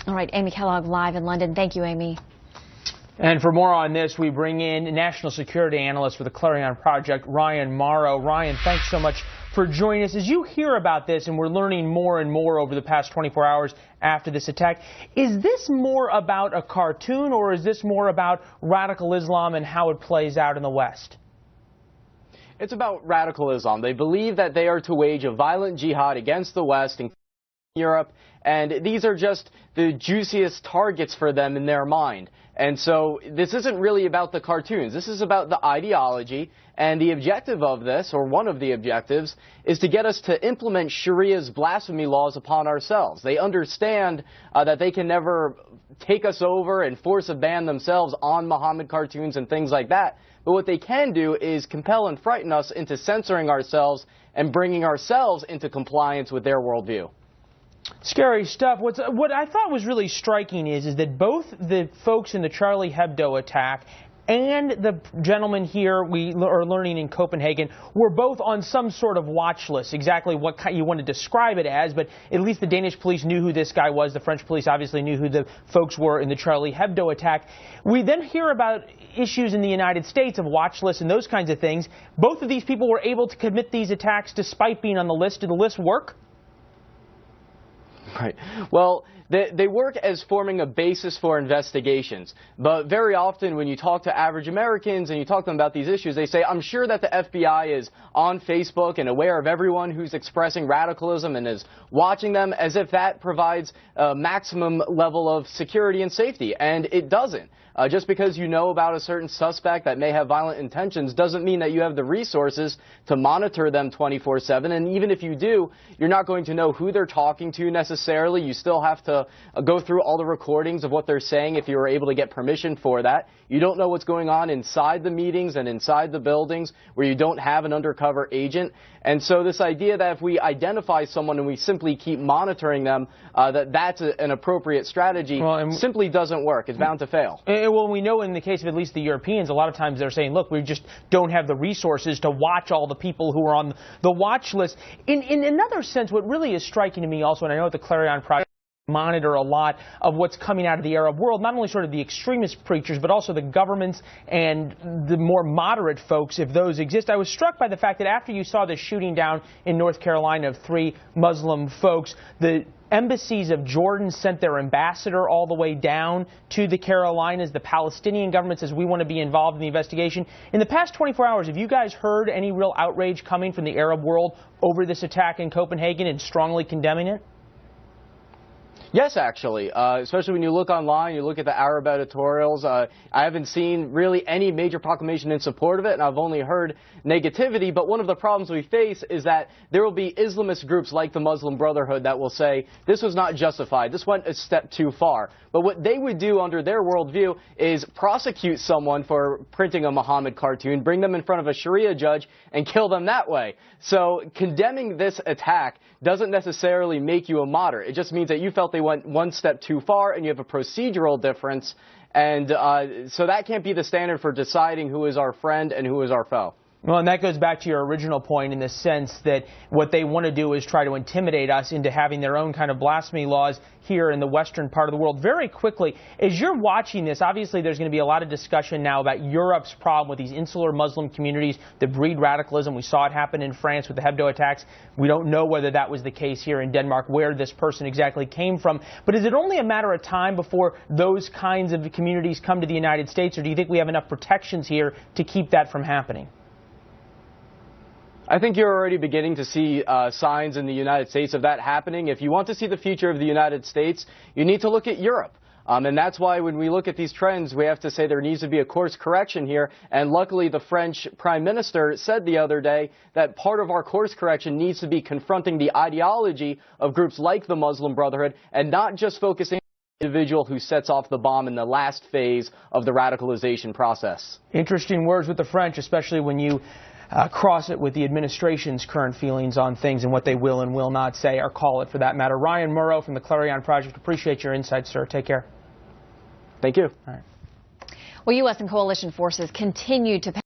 All right, Amy Kellogg live in London. Thank you, Amy. And for more on this, we bring in national security analyst for the Clarion project, Ryan Mauro. Ryan, thanks so much for joining us. As you hear about this, and we're learning more and more over the past 24 hours after this attack, is this more about a cartoon, or is this more about radical Islam and how it plays out in the West? It's about radical Islam. They believe that they are to wage a violent jihad against the West and Europe, and these are just the juiciest targets for them in their mind. And so this isn't really about the cartoons. This is about the ideology, and the objective of this, or one of the objectives, is to get us to implement Sharia's blasphemy laws upon ourselves. They understand that they can never take us over and force a ban themselves on Muhammad cartoons and things like that. But what they can do is compel and frighten us into censoring ourselves and bringing ourselves into compliance with their worldview. Scary stuff. What I thought was really striking is that both the folks in the Charlie Hebdo attack and the gentleman here we are learning in Copenhagen were both on some sort of watch list. Exactly what you want to describe it as, but at least the Danish police knew who this guy was. The French police obviously knew who the folks were in the Charlie Hebdo attack. We then hear about issues in the United States of watch lists and those kinds of things. Both of these people were able to commit these attacks despite being on the list. Did the list work? Right. Well, they work as forming a basis for investigations. But very often when you talk to average Americans and you talk to them about these issues, they say, I'm sure that the FBI is on Facebook and aware of everyone who's expressing radicalism and is watching them, as if that provides a maximum level of security and safety. And it doesn't. Just because you know about a certain suspect that may have violent intentions doesn't mean that you have the resources to monitor them 24/7. And even if you do, you're not going to know who they're talking to necessarily. You still have to go through all the recordings of what they're saying if you were able to get permission for that. You don't know what's going on inside the meetings and inside the buildings where you don't have an undercover agent. And so this idea that if we identify someone and we simply keep monitoring them, that's an appropriate strategy simply doesn't work. It's bound to fail. Well, we know in the case of at least the Europeans, a lot of times they're saying, look, we just don't have the resources to watch all the people who are on the watch list. In another sense, what really is striking to me also, and I know the Clarion project monitor a lot of what's coming out of the Arab world, not only sort of the extremist preachers, but also the governments and the more moderate folks, if those exist. I was struck by the fact that after you saw the shooting down in North Carolina of 3 Muslim folks, the embassies of Jordan sent their ambassador all the way down to the Carolinas. The Palestinian government says we want to be involved in the investigation. In the past 24 hours, have you guys heard any real outrage coming from the Arab world over this attack in Copenhagen and strongly condemning it? Yes, actually, especially when you look online, you look at the Arab editorials. I haven't seen really any major proclamation in support of it, and I've only heard negativity. But one of the problems we face is that there will be Islamist groups like the Muslim Brotherhood that will say this was not justified, this went a step too far. But what they would do under their worldview is prosecute someone for printing a Muhammad cartoon, bring them in front of a Sharia judge, and kill them that way. So condemning this attack doesn't necessarily make you a moderate. It just means that you felt they went one step too far and you have a procedural difference. And so that can't be the standard for deciding who is our friend and who is our foe. Well, and that goes back to your original point in the sense that what they want to do is try to intimidate us into having their own kind of blasphemy laws here in the western part of the world. Very quickly, as you're watching this, obviously there's going to be a lot of discussion now about Europe's problem with these insular Muslim communities that breed radicalism. We saw it happen in France with the Hebdo attacks. We don't know whether that was the case here in Denmark, where this person exactly came from. But is it only a matter of time before those kinds of communities come to the United States, or do you think we have enough protections here to keep that from happening? I think you're already beginning to see signs in the United States of that happening. If you want to see the future of the United States, you need to look at Europe. And that's why when we look at these trends, we have to say there needs to be a course correction here. And luckily, the French Prime Minister said the other day that part of our course correction needs to be confronting the ideology of groups like the Muslim Brotherhood and not just focusing on the individual who sets off the bomb in the last phase of the radicalization process. Interesting words with the French, especially when you cross it with the administration's current feelings on things and what they will and will not say, or call it for that matter. Ryan Mauro from the Clarion Project, appreciate your insights, sir. Take care. Thank you. All right. Well, U.S. and coalition forces continue to